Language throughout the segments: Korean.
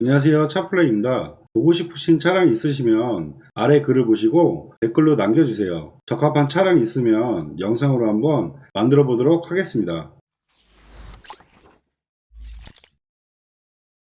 안녕하세요. 차플레이입니다. 보고 싶으신 차량 있으시면 아래 글을 보시고 댓글로 남겨주세요. 적합한 차량 있으면 영상으로 한번 만들어 보도록 하겠습니다.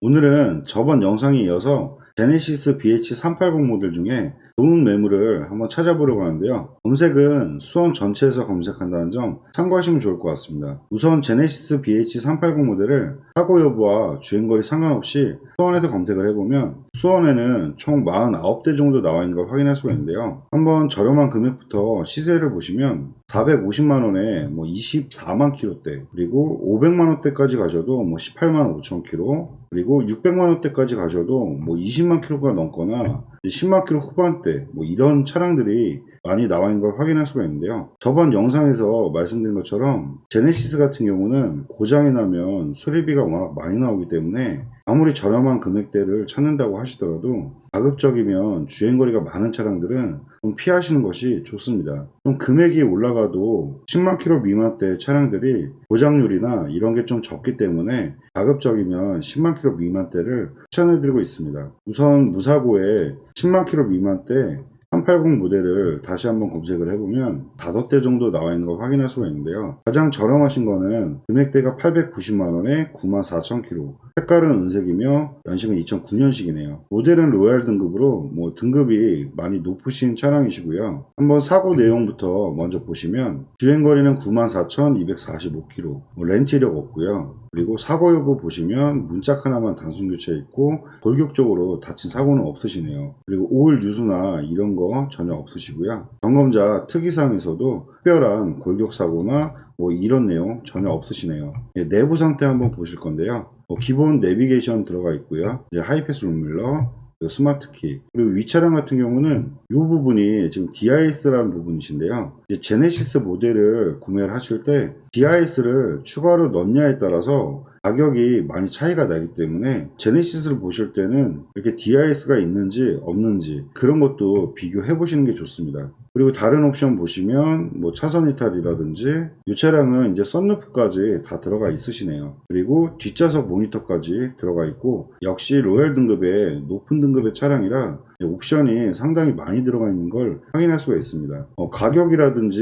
오늘은 저번 영상에 이어서 제네시스 BH380 모델 중에 좋은 매물을 한번 찾아보려고 하는데요. 검색은 수원 전체에서 검색한다는 점 참고하시면 좋을 것 같습니다. 우선 제네시스 BH380 모델을 사고 여부와 주행거리 상관없이 수원에서 검색을 해보면 수원에는 총 49대 정도 나와 있는 걸 확인할 수가 있는데요. 한번 저렴한 금액부터 시세를 보시면 450만원에 24만 킬로대, 그리고 500만원대까지 가셔도 18만 5천 킬로, 그리고 600만원대까지 가셔도 20만 킬로가 넘거나 10만 킬로 후반대 이런 차량들이 많이 나와 있는 걸 확인할 수가 있는데요. 저번 영상에서 말씀드린 것처럼 제네시스 같은 경우는 고장이 나면 수리비가 워낙 많이 나오기 때문에 아무리 저렴한 금액대를 찾는다고 하시더라도 가급적이면 주행거리가 많은 차량들은 좀 피하시는 것이 좋습니다. 좀 금액이 올라가도 10만 킬로 미만대 차량들이 고장률이나 이런 게 좀 적기 때문에 가급적이면 10만 킬로 미만대를 추천해드리고 있습니다. 우선 무사고에 10만 킬로 미만대 380 모델을 다시 한번 검색을 해보면 5대 정도 나와 있는 걸 확인할 수가 있는데요. 가장 저렴하신 거는 금액대가 890만원에 94,000km, 색깔은 은색이며 연식은 2009년식이네요. 모델은 로얄 등급으로 등급이 많이 높으신 차량이시고요. 한번 사고 내용부터 먼저 보시면 주행거리는 94,245km, 렌트 이력 없고요. 그리고 사고 여부 보시면 문짝 하나만 단순 교체 있고 골격적으로 다친 사고는 없으시네요. 그리고 오일 유수나 이런 거 전혀 없으시고요. 점검자 특이사항에서도 특별한 골격 사고나 이런 내용 전혀 없으시네요. 내부 상태 한번 보실 건데요. 기본 내비게이션 들어가 있고요. 하이패스 룸밀러, 스마트키, 그리고 윗차량 같은 경우는 이 부분이 지금 DIS라는 부분이신데요. 제네시스 모델을 구매를 하실 때 DIS를 추가로 넣냐에 따라서 가격이 많이 차이가 나기 때문에 제네시스를 보실 때는 이렇게 DIS가 있는지 없는지 그런 것도 비교해 보시는 게 좋습니다. 그리고 다른 옵션 보시면 차선 이탈이라든지 이 차량은 이제 썬루프까지 다 들어가 있으시네요. 그리고 뒷좌석 모니터까지 들어가 있고 역시 로얄 등급의 높은 등급의 차량이라 옵션이 상당히 많이 들어가 있는 걸 확인할 수가 있습니다. 가격이라든지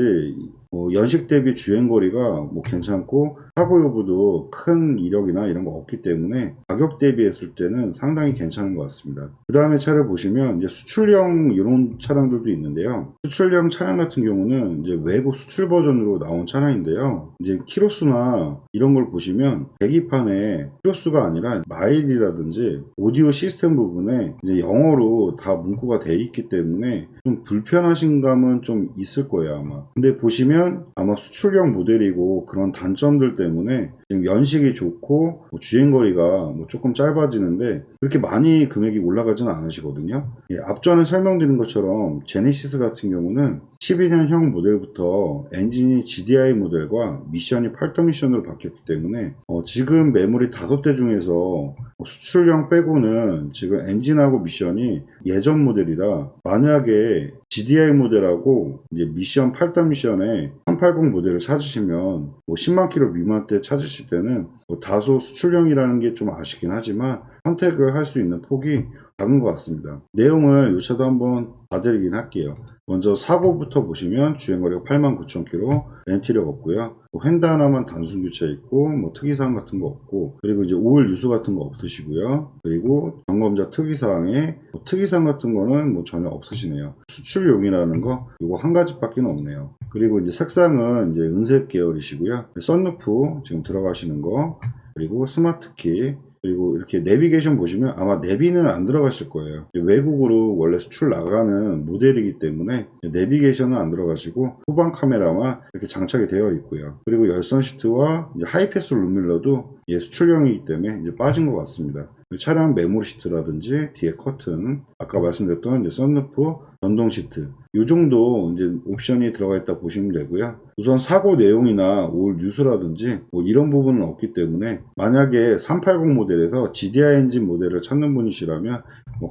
연식 대비 주행거리가 괜찮고 사고 여부도 큰 이력이나 이런 거 없기 때문에 가격 대비했을 때는 상당히 괜찮은 것 같습니다. 그 다음에 차를 보시면 이제 수출형 이런 차량들도 있는데요. 수출형 차량 같은 경우는 이제 외국 수출 버전으로 나온 차량인데요. 이제 키로수나 이런 걸 보시면 계기판에 키로수가 아니라 마일이라든지 오디오 시스템 부분에 이제 영어로 다 문구가 돼 있기 때문에 좀 불편하신 감은 좀 있을 거예요 아마. 근데 보시면 아마 수출형 모델이고 그런 단점들 때문에 지금 연식이 좋고 주행거리가 조금 짧아지는데 그렇게 많이 금액이 올라가지는 않으시거든요. 앞전에 설명드린 것처럼 제네시스 같은 경우는 12년형 모델부터 엔진이 GDI 모델과 미션이 8등 미션으로 바뀌었기 때문에 지금 매물이 5대 중에서 수출형 빼고는 지금 엔진하고 미션이 예전 모델이라 만약에 GDI 모델하고 이제 미션 8단 미션에 380 모델을 찾으시면 10만 킬로 미만대 찾으실 때는 다소 수출형이라는 게 좀 아쉽긴 하지만 선택을 할 수 있는 폭이 작은 것 같습니다. 내용을 이 차도 한번 봐드리긴 할게요. 먼저 사고부터 보시면 주행거리가 89,000km, 렌트력 없고요. 휀다 하나만 단순 교체 있고 특이사항 같은 거 없고, 그리고 이제 오일 유수 같은 거 없으시고요. 그리고 점검자 특이사항에 특이사항 같은 거는 전혀 없으시네요. 수출용이라는 거 이거 한 가지밖에 없네요. 그리고 이제 색상은 이제 은색 계열이시고요. 썬루프 지금 들어가시는 거, 그리고 스마트키, 그리고 이렇게 내비게이션 보시면 아마 내비는 안 들어가실 거예요. 외국으로 원래 수출 나가는 모델이기 때문에 내비게이션은 안 들어가시고 후방 카메라만 이렇게 장착이 되어 있고요. 그리고 열선 시트와 하이패스 룸밀러도 수출형이기 때문에 이제 빠진 것 같습니다. 차량 메모리 시트라든지 뒤에 커튼, 아까 말씀드렸던 이제 썬루프, 전동 시트, 이 정도 이제 옵션이 들어가 있다 보시면 되고요. 우선 사고 내용이나 올 뉴스라든지 이런 부분은 없기 때문에 만약에 380 모델에서 GDI 엔진 모델을 찾는 분이시라면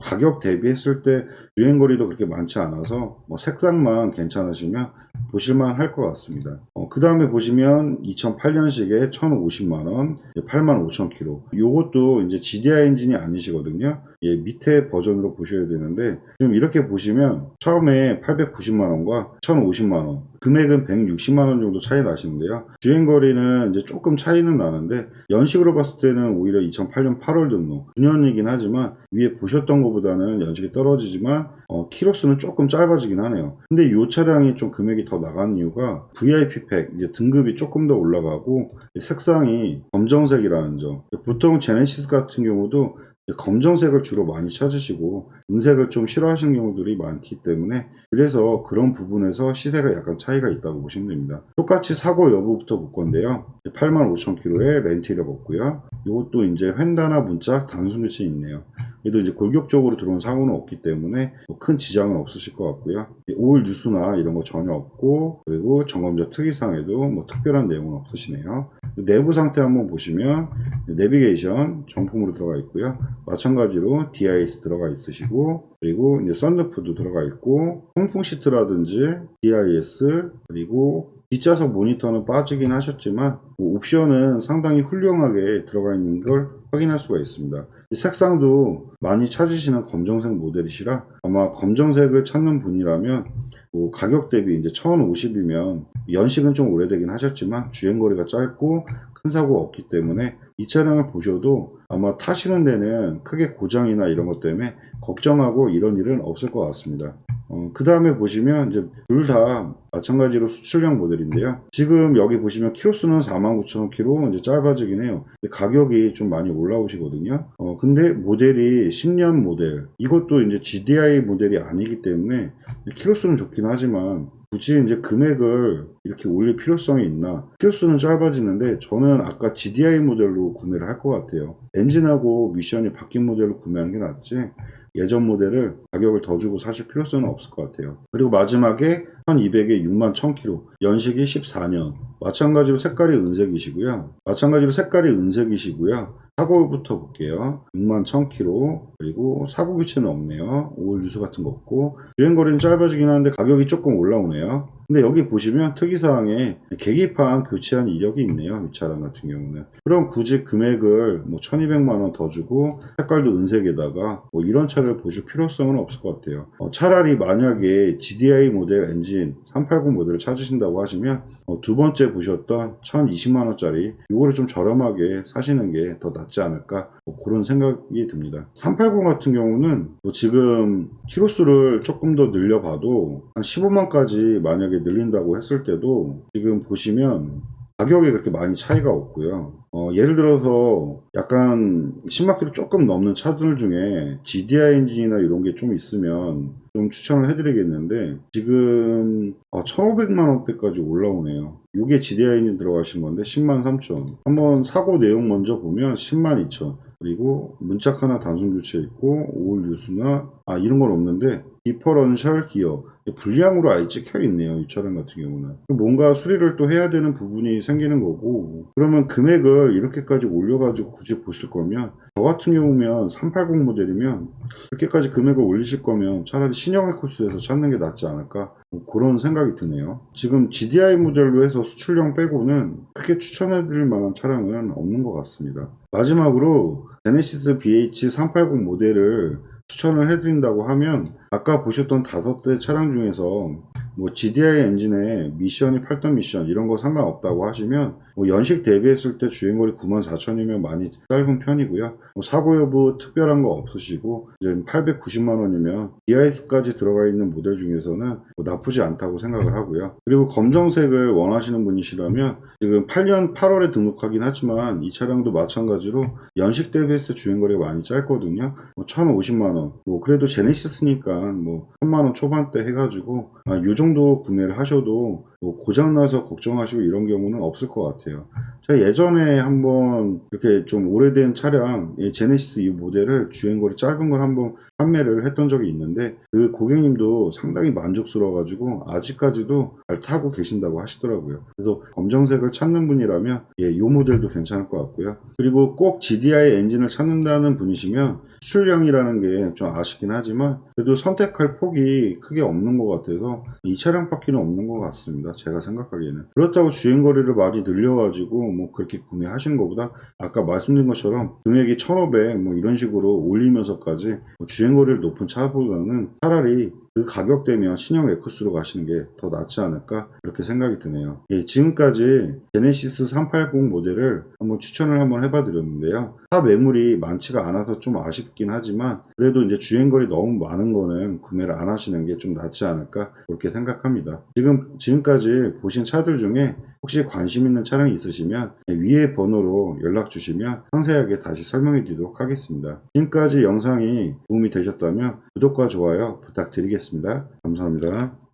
가격 대비했을 때 주행거리도 그렇게 많지 않아서 색상만 괜찮으시면 보실만 할 것 같습니다. 그 다음에 보시면 2008년식에 1050만원, 85,000km. 요것도 이제 GDI 엔진이 아니시거든요. 예, 밑에 버전으로 보셔야 되는데, 지금 이렇게 보시면 처음에 890만원과 1050만원, 금액은 160만원 정도 차이 나시는데요. 주행거리는 이제 조금 차이는 나는데, 연식으로 봤을 때는 오히려 2008년 8월 등록, 9년이긴 하지만, 위에 보셨던 것보다는 연식이 떨어지지만, 키로수는 조금 짧아지긴 하네요. 근데 이 차량이 좀 금액이 더 나가는 이유가 VIP 팩, 이제 등급이 조금 더 올라가고, 색상이 검정색이라는 점. 보통 제네시스 같은 경우도 검정색을 주로 많이 찾으시고 은색을 좀 싫어하시는 경우들이 많기 때문에, 그래서 그런 부분에서 시세가 약간 차이가 있다고 보시면 됩니다. 똑같이 사고 여부부터 볼 건데요. 85,000km에 렌트력 없고요. 이것도 이제 휀다나 문짝 단순 교체 있네요. 그래도 이제 골격적으로 들어온 사고는 없기 때문에 큰 지장은 없으실 것 같고요. 오일 누수나 이런 거 전혀 없고, 그리고 점검자 특이사항에도 뭐 특별한 내용은 없으시네요. 내부 상태 한번 보시면 내비게이션 정품으로 들어가 있고요. 마찬가지로 DIS 들어가 있으시고, 그리고 이제 썬루프도 들어가 있고, 통풍 시트라든지 DIS, 그리고 뒷좌석 모니터는 빠지긴 하셨지만 옵션은 상당히 훌륭하게 들어가 있는 걸 확인할 수가 있습니다. 이 색상도 많이 찾으시는 검정색 모델이시라, 아마 검정색을 찾는 분이라면 가격 대비 이제 1050이면 연식은 좀 오래되긴 하셨지만 주행거리가 짧고 큰 사고가 없기 때문에 이 차량을 보셔도 아마 타시는 데는 크게 고장이나 이런 것 때문에 걱정하고 이런 일은 없을 것 같습니다. 그 다음에 보시면 이제 둘 다 마찬가지로 수출형 모델인데요. 지금 여기 보시면 키로수는 49,000km 이제 짧아지긴 해요. 가격이 좀 많이 올라오시거든요. 근데 모델이 10년 모델, 이것도 이제 GDI 모델이 아니기 때문에 키로수는 좋긴 하지만 굳이 이제 금액을 이렇게 올릴 필요성이 있나? 키로수는 짧아지는데 저는 아까 GDI 모델로 구매를 할 것 같아요. 엔진하고 미션이 바뀐 모델로 구매하는 게 낫지, 예전 모델을 가격을 더 주고 사실 필요성은 없을 것 같아요. 그리고 마지막에 1200에 61,000km, 연식이 14년, 마찬가지로 색깔이 은색이시고요. 사고부터 볼게요. 61,000km, 그리고 사고 교체는 없네요. 오일 누수 같은 거 없고, 주행거리는 짧아지긴 하는데 가격이 조금 올라오네요. 근데 여기 보시면 특이사항에 계기판 교체한 이력이 있네요. 이 차량 같은 경우는. 그럼 굳이 금액을 뭐 1200만원 더 주고 색깔도 은색에다가 뭐 이런 차를 보실 필요성은 없을 것 같아요. 차라리 만약에 GDI 모델 엔진 380 모델을 찾으신다고 하시면 두 번째 보셨던 1020만원짜리 이거를 좀 저렴하게 사시는 게 더 낫지 않을까, 그런 생각이 듭니다. 380 같은 경우는 지금 키로수를 조금 더 늘려봐도 한 15만까지 만약에 늘린다고 했을 때도 지금 보시면 가격이 그렇게 많이 차이가 없고요. 예를 들어서 약간 10만km 조금 넘는 차들 중에 GDI 엔진이나 이런 게 좀 있으면 좀 추천을 해드리겠는데, 지금 1500만원대까지 올라오네요. 이게 GDI 엔진 들어가신 건데 103,000. 한번 사고 내용 먼저 보면 102,000. 그리고 문짝 하나 단순 교체 있고, 오일 누수나 이런 건 없는데 디퍼런셜 기어 불량으로 아예 찍혀 있네요. 이 차량 같은 경우는 뭔가 수리를 또 해야 되는 부분이 생기는 거고, 그러면 금액을 이렇게까지 올려가지고 굳이 보실 거면, 저 같은 경우면 380 모델이면 이렇게까지 금액을 올리실 거면 차라리 신형의 코스에서 찾는 게 낫지 않을까, 그런 생각이 드네요. 지금 GDI 모델로 해서 수출형 빼고는 크게 추천해드릴 만한 차량은 없는 것 같습니다. 마지막으로 제네시스 BH380 모델을 추천을 해드린다고 하면, 아까 보셨던 5대 차량 중에서 뭐 GDI 엔진에 미션이 8단 미션 이런 거 상관없다고 하시면, 뭐 연식 대비했을 때 주행거리 94,000이면 많이 짧은 편이고요. 뭐 사고 여부 특별한 거 없으시고, 이제 890만원이면 DIS까지 들어가 있는 모델 중에서는 뭐 나쁘지 않다고 생각을 하고요. 그리고 검정색을 원하시는 분이시라면 지금 8년 8월에 등록하긴 하지만 이 차량도 마찬가지로 연식 대비했을 때 주행거리가 많이 짧거든요. 뭐 1,050만원, 뭐 그래도 제네시스니까 뭐 3만원 초반대 해가지고 요 정도 구매를 하셔도 뭐 고장나서 걱정하시고 이런 경우는 없을 것 같아요. 제가 예전에 한번 이렇게 좀 오래된 차량, 제네시스 이 모델을 주행거리 짧은 걸 한번 판매를 했던 적이 있는데, 그 고객님도 상당히 만족스러워가지고 아직까지도 잘 타고 계신다고 하시더라고요. 그래서 검정색을 찾는 분이라면 이 모델도 괜찮을 것 같고요. 그리고 꼭 GDI 엔진을 찾는다는 분이시면 수출량이라는 게 좀 아쉽긴 하지만 그래도 선택할 폭이 크게 없는 것 같아서 이 차량밖에는 없는 것 같습니다. 제가 생각하기에는. 그렇다고 주행거리를 많이 늘려가지고 뭐 그렇게 구매하시는 것보다 아까 말씀드린 것처럼 금액이 1,500 뭐 이런 식으로 올리면서까지 뭐 주행거리를 높은 차보다는 차라리 그 가격대면 신형 에쿠스로 가시는 게 더 낫지 않을까 그렇게 생각이 드네요. 예, 지금까지 제네시스 380 모델을 한번 추천을 한번 해봐 드렸는데요. 차 매물이 많지가 않아서 좀 아쉽긴 하지만 그래도 이제 주행거리 너무 많은 거는 구매를 안 하시는 게 좀 낫지 않을까 그렇게 생각합니다. 지금까지 보신 차들 중에 혹시 관심 있는 차량이 있으시면 위에 번호로 연락 주시면 상세하게 다시 설명해 드리도록 하겠습니다. 지금까지 영상이 도움이 되셨다면 구독과 좋아요 부탁드리겠습니다. 감사합니다.